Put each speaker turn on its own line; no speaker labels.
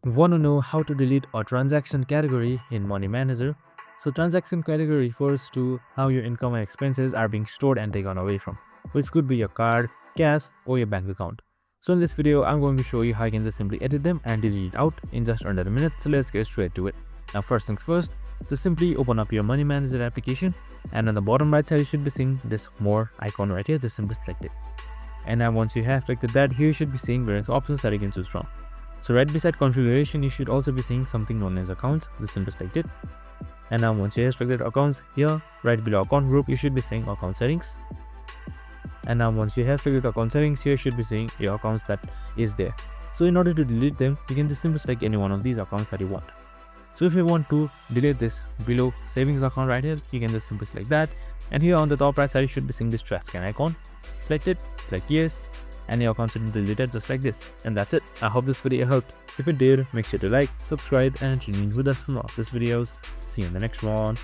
Want to know how to delete a transaction category in Money Manager? So transaction category refers to how your income and expenses are being stored and taken away from, which could be your card, cash, or your bank account. So in this video, I'm going to show you how you can just simply edit them and delete it out in just under a minute. So let's get straight to it. Now first things first, just simply open up your Money Manager application, and on the bottom right side you should be seeing this more icon right here. Just simply select it. And now once you have selected that, here you should be seeing various options that you can choose from. So right beside configuration, you should also be seeing something known as accounts. Just simply select it. And now once you have selected accounts, here right below account group, you should be seeing account settings. And now once you have selected account settings, here you should be seeing your accounts that is there. So in order to delete them, you can just simply select any one of these accounts that you want. So if you want to delete this below savings account right here, you can just simply select that. And here on the top right side, you should be seeing this trash can icon. Select it, select yes, and your account should be deleted just like this. And that's it. I hope this video helped. If it did, make sure to like, subscribe, and tune in with us for more of these videos. See you in the next one.